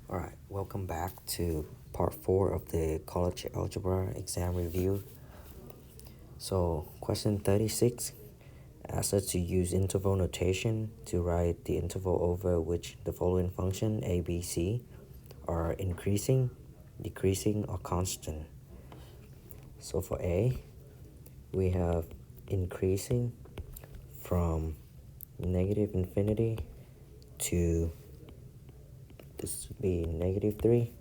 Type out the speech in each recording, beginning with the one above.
Alright, welcome back to part 4 of the college algebra exam review. So, question 36 asks us to use interval notation to write the interval over which the following function a, b, c are increasing, decreasing, or constant. So for a, we have increasing from negative infinity to this would be -3,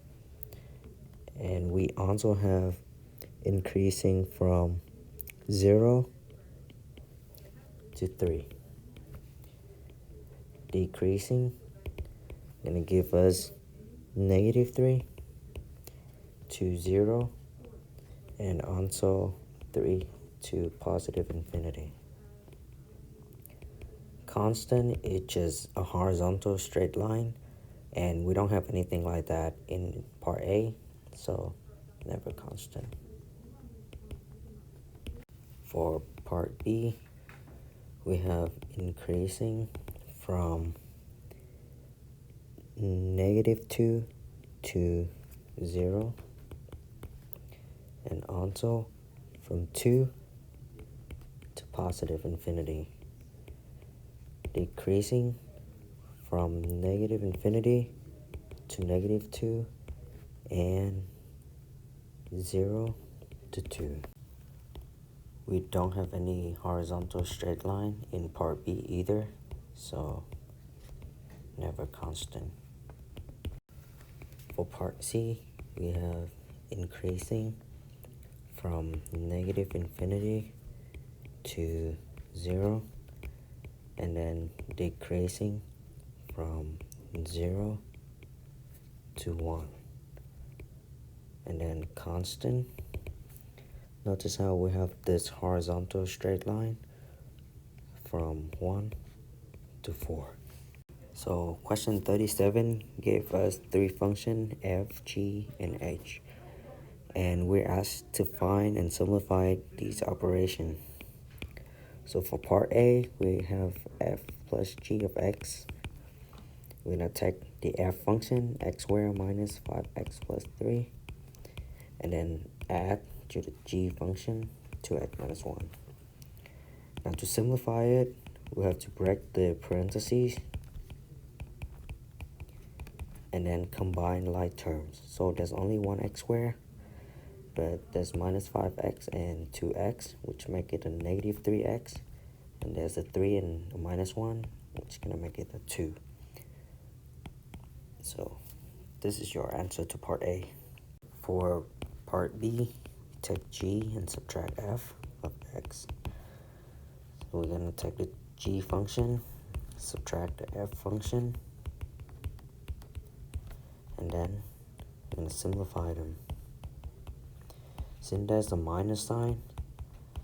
and we also have increasing from 0 to 3. Decreasing gonna give us -3 to 0, and also 3 to positive infinity. Constant is just a horizontal straight line, and we don't have anything like that in part A, so never constant. For part B, we have increasing from -2 to 0, and also from 2 to positive infinity. Decreasing from negative infinity to -2 and 0 to 2. We don't have any horizontal straight line in part B either, so never constant. For part C, we have increasing from negative infinity to 0, and then decreasing from 0 to 1, and then constant. Notice how we have this horizontal straight line from 1 to 4. So question 37 gave us 3 functions, f, g, and h, and we're asked to find and simplify these operations. So for part A, we have f plus g of x. We're going to take the f function, x squared minus 5x plus 3, and then add to the g function, 2x minus 1. Now to simplify it, we have to break the parentheses and then combine like terms. So there's only one x squared, but there's minus 5x and 2x, which make it a -3x. And there's a 3 and a minus 1, which is going to make it a 2. So this is your answer to part A. For part B, take g and subtract f of x. So we're going to take the g function, subtract the f function, and then we're going to simplify them. Since there's a minus sign,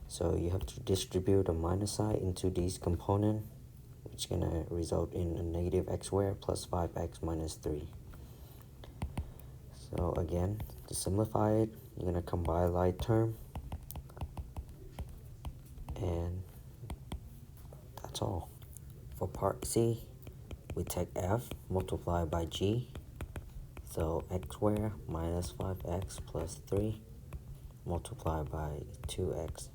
so you have to distribute a minus sign into these components, which is going to result in a negative x squared plus 5x minus 3. So again, to simplify it, you're going to combine like term, and that's all. For part C, we take f multiplied by g, so x squared minus 5x plus 3 multiplied by 2x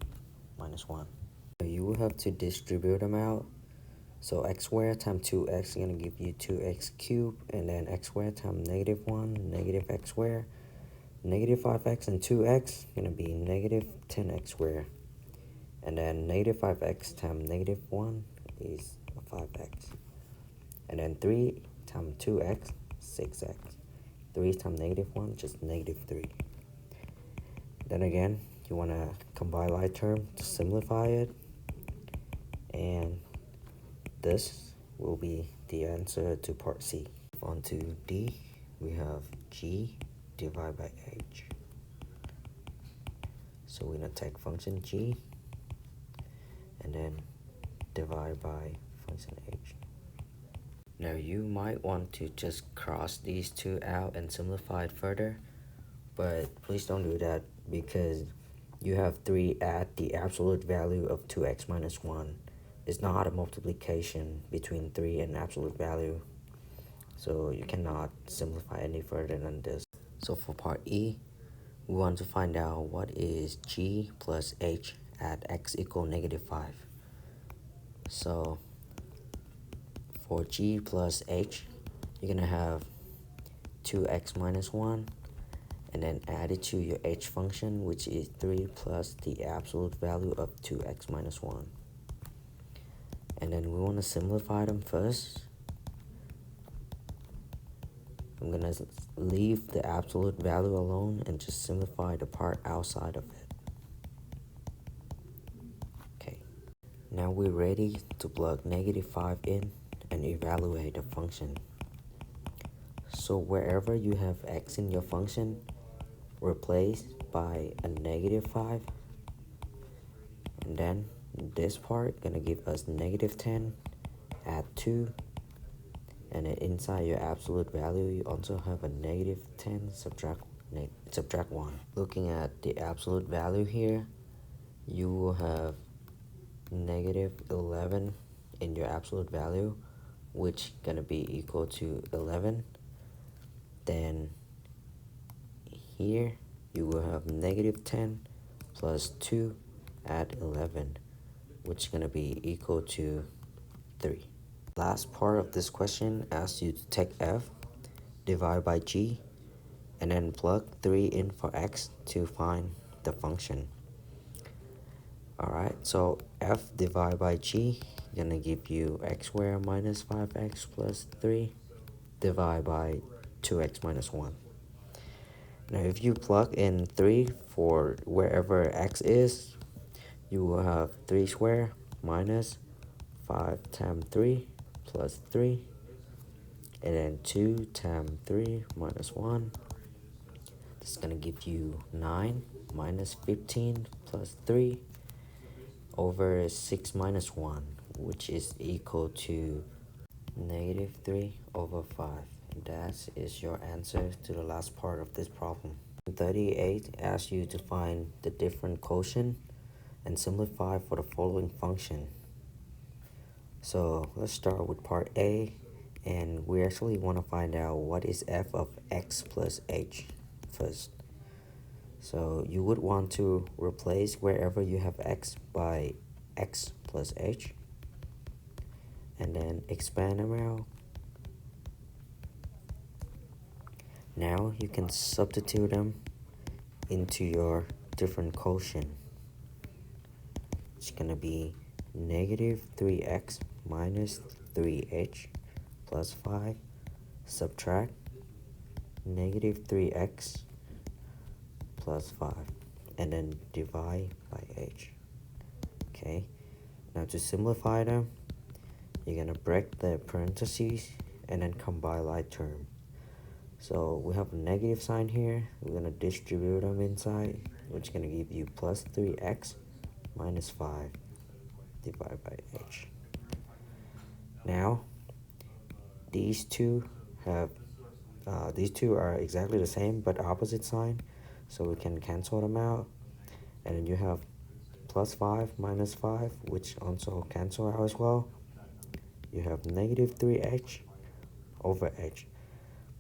minus 1. So you will have to distribute them out. So x squared times 2x is going to give you 2x cubed, and then x squared times -1, negative x squared, negative 5x and 2x going to be negative 10x squared. And then negative 5x times -1 is 5x. And then 3 times 2x, 6x. 3 times -1, just -3. Then again, you want to combine like term to simplify it, and this will be the answer to part C. On to D, we have g divided by h. So we're going to take function g and then divide by function h. Now you might want to just cross these two out and simplify it further, but please don't do that because you have 3 at the absolute value of 2x minus 1. It's not a multiplication between 3 and absolute value. so you cannot simplify any further than this. So for part E, we want to find out what is g plus h at x equal -5. So for g plus h, you're gonna have 2x minus 1, and then add it to your h function, which is 3 plus the absolute value of 2x minus 1. And then we want to simplify them first. I'm gonna leave the absolute value alone and just simplify the part outside of it. Okay, now we're ready to plug -5 in and evaluate the function. So wherever you have x in your function, replace by a -5, and then this part gonna give us -10, add 2, and then inside your absolute value you also have a -10, subtract 1. Looking at the absolute value here, you will have -11 in your absolute value, which gonna be equal to 11. Then here you will have -10 plus 2 add 11, which is gonna be equal to 3. Last part of this question asks you to take f, divide by g, and then plug 3 in for x to find the function. Alright, so f divided by g gonna give you x squared minus 5x plus 3 divided by 2x minus 1. Now if you plug in 3 for wherever x is, you will have 3 squared minus 5 times 3 plus 3, and then 2 times 3 minus 1. This is gonna give you 9 minus 15 plus 3 over 6 minus 1, which is equal to -3 over 5. That is your answer to the last part of this problem. 38 asks you to find the different quotient and simplify for the following function. So let's start with part A, and we actually want to find out what is f of x plus h first. So you would want to replace wherever you have x by x plus h, and then expand them out. Now you can substitute them into your different quotient. It's gonna be -3x minus 3h plus 5, subtract -3x plus 5, and then divide by h. Okay, now to simplify them, you're gonna break the parentheses and then combine like term. So we have a negative sign here, we're gonna distribute them inside, which is gonna give you plus 3x minus 5 divided by h. Now these two are exactly the same but opposite sign, so we can cancel them out, and then you have plus 5 minus 5, which also cancel out as well. You have -3h over h.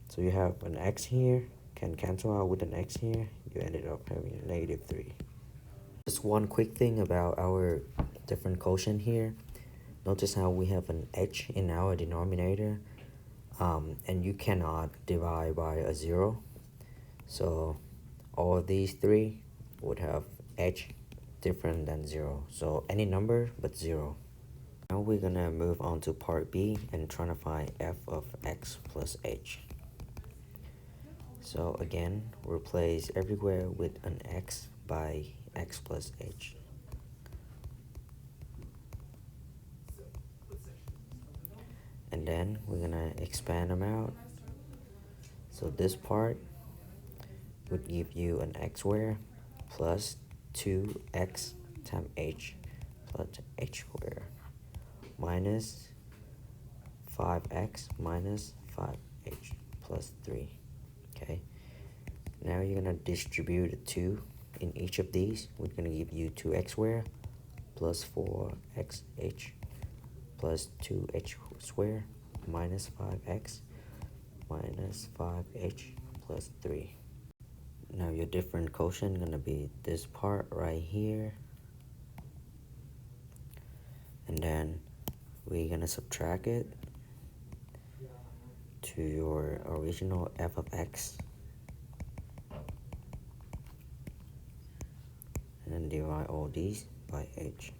So you have an x here, can cancel out with an x here, you ended up having a -3. Just one quick thing about our different quotient here. Notice how we have an h in our denominator, and you cannot divide by a 0. So all of these three would have h different than 0. So any number but 0. Now we're gonna move on to part B and trying to find f of x plus h. So again, replace everywhere with an x by x plus h. And then we're gonna expand them out. So this part would give you an x squared plus 2x times h plus h squared minus 5x minus 5h plus 3. Okay, now you're gonna distribute a 2 in each of these. We're gonna give you 2x squared plus 4xh plus 2h squared minus 5x minus 5h plus 3. Now your different quotient gonna be this part right here, and then we're gonna subtract it to your original f of x, and then divide all these by h.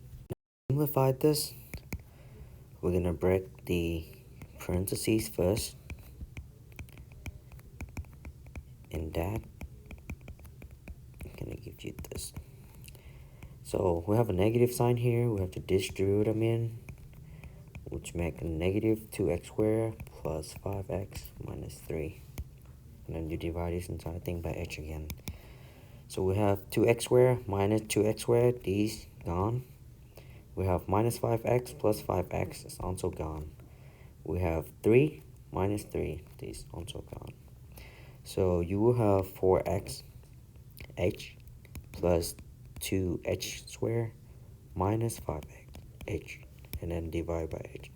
Simplify this. We're gonna break the parentheses first, and that I'm gonna give you this. So we have a negative sign here, we have to distribute them in, which make a negative 2x squared plus 5x minus 3. And then you divide this entire thing by h again. So we have 2x squared minus 2x squared, these gone. We have minus 5x plus 5x, is also gone. We have 3 minus 3, these also gone. So you will have 4x h plus 2h squared minus 5h, and then divide by h.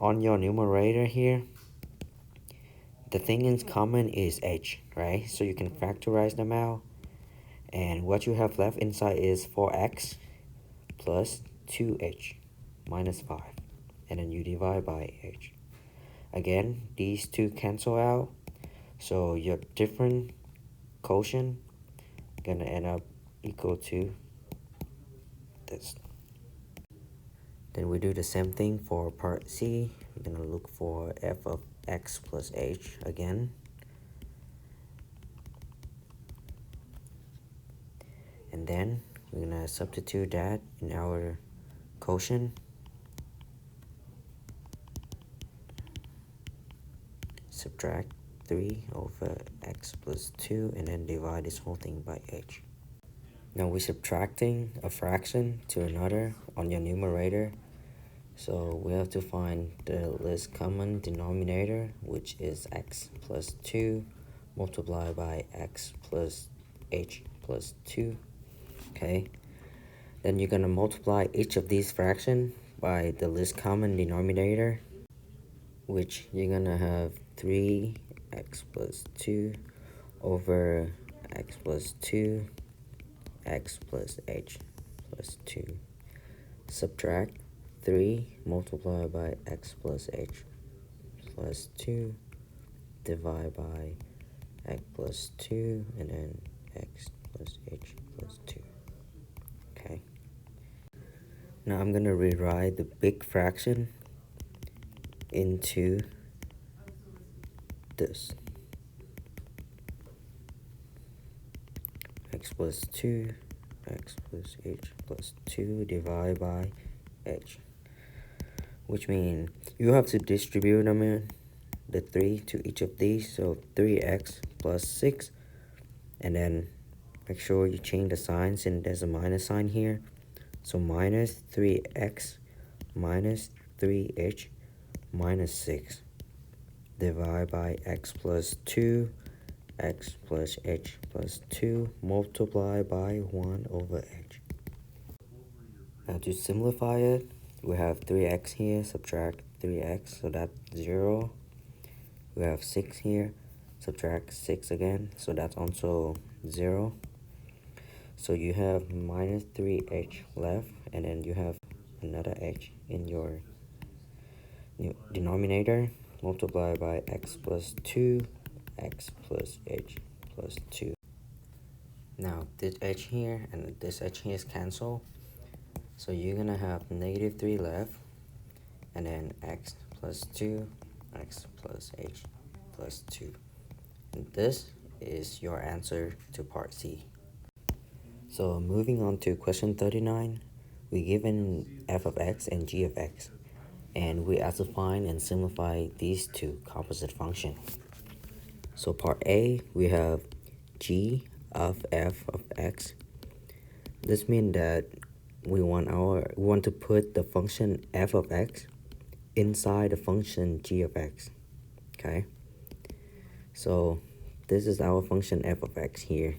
On your numerator here, the thing in common is h, right? So you can factorize them out, and what you have left inside is 4x plus 2h minus 5, and then you divide by h. Again, these two cancel out, so your different quotient gonna end up equal to this. Then we do the same thing for part C. We're gonna look for f of x plus h again. And then we're gonna substitute that in our quotient. Subtract 3 over x plus 2, and then divide this whole thing by h. Now we're subtracting a fraction to another on your numerator. So we have to find the least common denominator, which is x plus 2 multiplied by x plus h plus 2. Okay. Then you're going to multiply each of these fractions by the least common denominator, which you're going to have 3x plus 2 over x plus 2, x plus h plus 2. Subtract 3 multiplied by x plus h plus 2, divide by x plus 2, and then x plus h plus 2. Okay. Now I'm going to rewrite the big fraction into this. X plus 2, x plus h plus 2, divide by h. Which means you have to distribute them in, the 3 to each of these. So 3x plus 6, and then make sure you change the signs, and there's a minus sign here. So minus 3x minus 3h minus 6, divide by x plus 2, x plus h plus 2, multiply by 1 over h. Now to simplify it, we have 3x here, subtract 3x, so that's 0. We have 6 here, subtract 6 again, so that's also 0. So you have minus 3h left, and then you have another h in your denominator, multiply by x plus 2, x plus h plus 2. Now this h here and this h here is cancelled, so you're gonna have negative 3 left, and then x plus 2, x plus h plus 2. And this is your answer to part C. So moving on to question 39, we given f of x and g of x, and we have to find and simplify these two composite functions. So part A, we have g of f of x. This means that we want to put the function f of x inside the function g of x. Okay, so this is our function f of x here,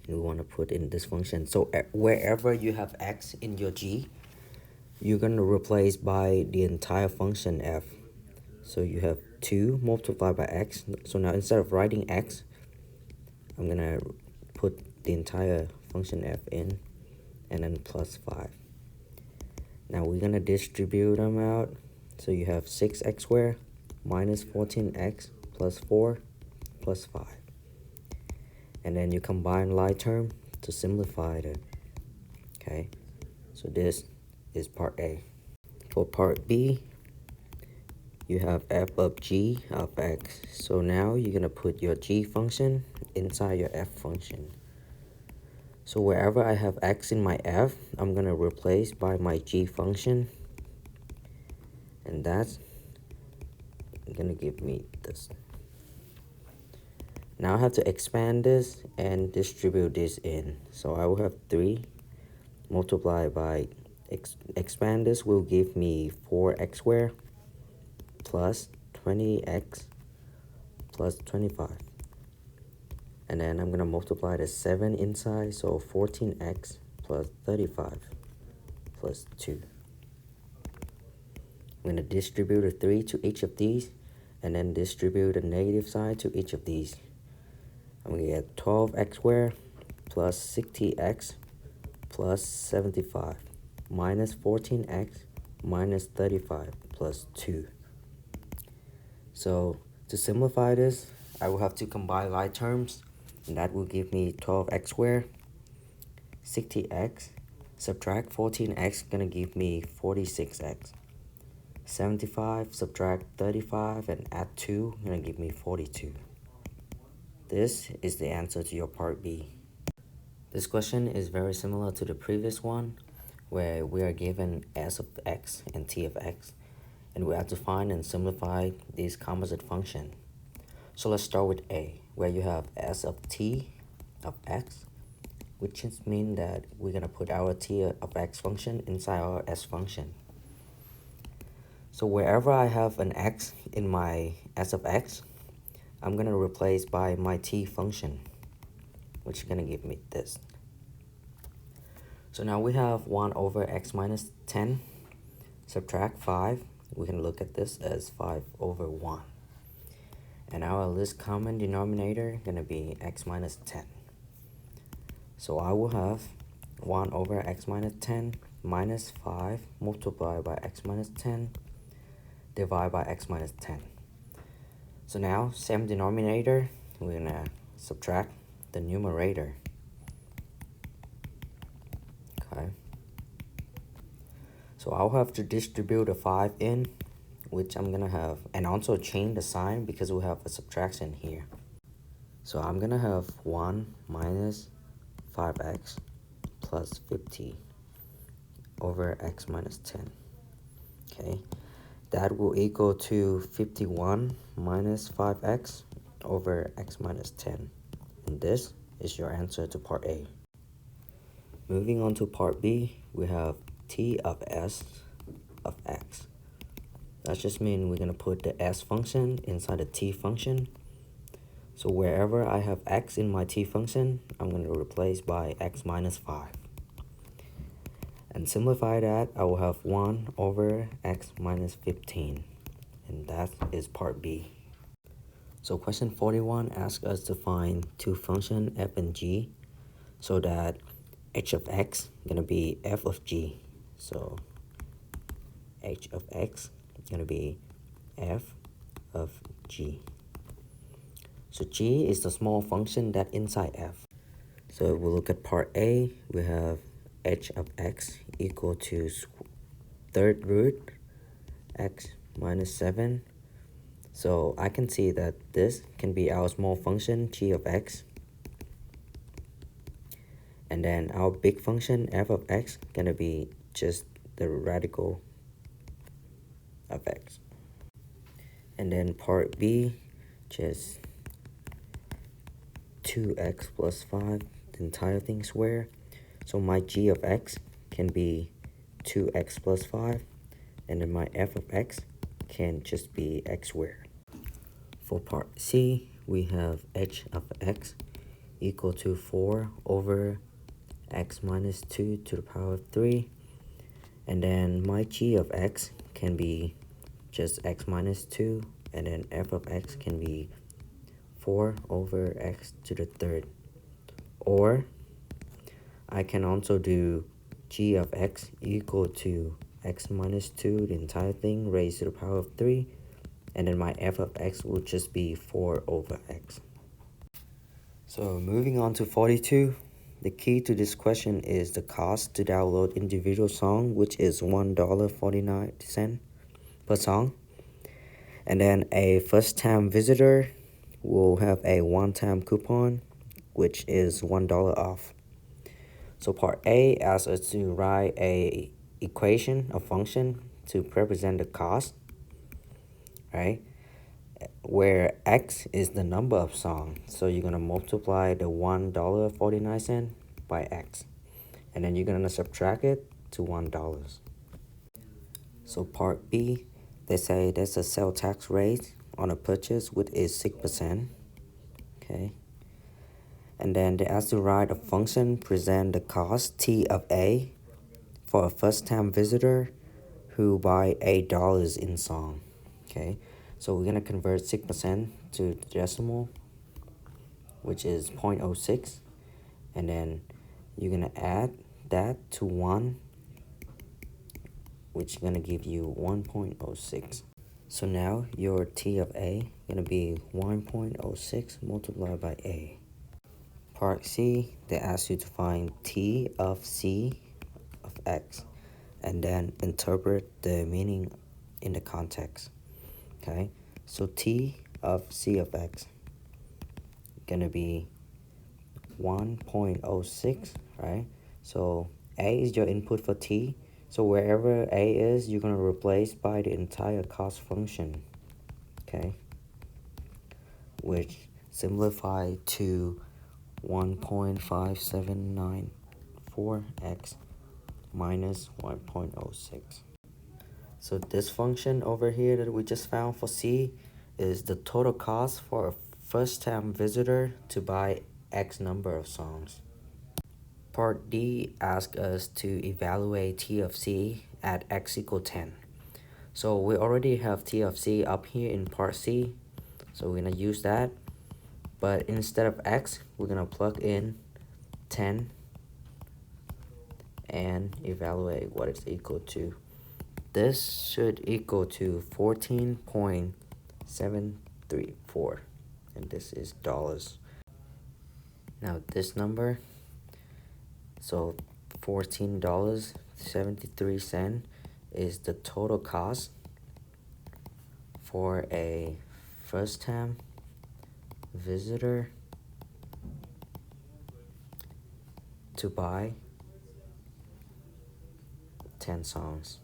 and we want to put in this function. So wherever you have x in your g, you're going to replace by the entire function f. So you have 2 multiplied by x. So now instead of writing x, I'm gonna put the entire function f in and then plus 5. Now we're gonna distribute them out. So you have 6x squared minus 14x plus 4 plus 5. And then you combine like term to simplify it. Okay, so this is part A. For part B, you have f of g of x. So now you're gonna put your g function inside your f function. So wherever I have x in my f, I'm gonna replace by my g function, and that's gonna give me this. Now I have to expand this and distribute this in. So I will have 3 multiplied by expand this will give me 4x squared plus 20x plus 25. And then I'm gonna multiply the 7 inside, so 14x plus 35 plus 2. I'm gonna distribute a 3 to each of these, and then distribute the negative side to each of these. I'm gonna get 12x squared plus 60x plus 75 minus 14x minus 35 plus 2. So to simplify this, I will have to combine like terms, and that will give me 12x squared, 60x, subtract 14x, gonna give me 46x. 75, subtract 35, and add 2, gonna give me 42. This is the answer to your part B. This question is very similar to the previous one, where we are given s of x and t of x, and we have to find and simplify this composite function. So let's start with A, where you have s of t of x, which means that we're gonna put our t of x function inside our s function. So wherever I have an x in my s of x, I'm going to replace by my t function, which is going to give me this. So now we have 1 over x minus 10, subtract 5. We can look at this as 5 over 1. And our least common denominator going to be x minus 10. So I will have 1 over x minus 10 minus 5 multiplied by x minus 10 divided by x minus 10. So now, same denominator, we're gonna subtract the numerator. Okay. So I'll have to distribute a 5 in, which I'm gonna have, and also change the sign because we have a subtraction here. So I'm gonna have 1 minus 5x plus 50 over x minus 10. Okay. That will equal to 51 minus 5x over x minus 10. And this is your answer to part A. Moving on to part B, we have t of s of x. That just means we're going to put the s function inside the t function. So wherever I have x in my t function, I'm going to replace by x minus 5. And simplify that, I will have 1 over x minus 15. And that is part B. So question 41 asks us to find two functions f and g, so that h of x is going to be f of g. So h of x is going to be f of g. So g is the small function that inside f. So we'll look at part A. We have h of x equal to third root x minus 7. So I can see that this can be our small function g of x. And then our big function f of x gonna be just the radical of x. And then part B, just 2x plus 5, the entire thing square. So my g of x can be 2x plus 5, and then my f of x can just be x squared. For part C, we have h of x equal to 4 over x minus 2 to the power of 3. And then my g of x can be just x minus 2, and then f of x can be 4 over x to the third. Or I can also do g of x equal to x minus 2, the entire thing, raised to the power of 3, and then my f of x will just be 4 over x. So moving on to 42, the key to this question is the cost to download individual song, which is $1.49 per song. And then a first-time visitor will have a one-time coupon, which is $1 off. So part A asks us to write a equation, a function to represent the cost, right? Where x is the number of songs. So you're gonna multiply the $1.49 by x, and then you're gonna subtract it to $1. So part B, they say there's a sales tax rate on a purchase which is 6%. Okay. And then they ask to write a function present the cost T of A for a first-time visitor who buy $8 in song. Okay, so we're gonna convert 6% to the decimal, which is 0.06, and then you're gonna add that to 1, which is gonna give you 1.06. So now your T of A gonna be 1.06 multiplied by A. Part C, they ask you to find T of C of X and then interpret the meaning in the context. Okay, so T of C of X gonna be 1.06, right? So A is your input for T. So wherever A is, you're gonna replace by the entire cost function, okay? Which simplify to 1.5794x minus 1.06. So this function over here that we just found for C is the total cost for a first-time visitor to buy X number of songs. Part D asks us to evaluate T of C at x equal 10. So we already have T of C up here in part C, so we're gonna use that. But instead of x, we're gonna plug in 10 and evaluate what it's equal to. This should equal to 14.734, and this is dollars. Now this number, so $14.73 is the total cost for a first-time visitor to buy 10 songs.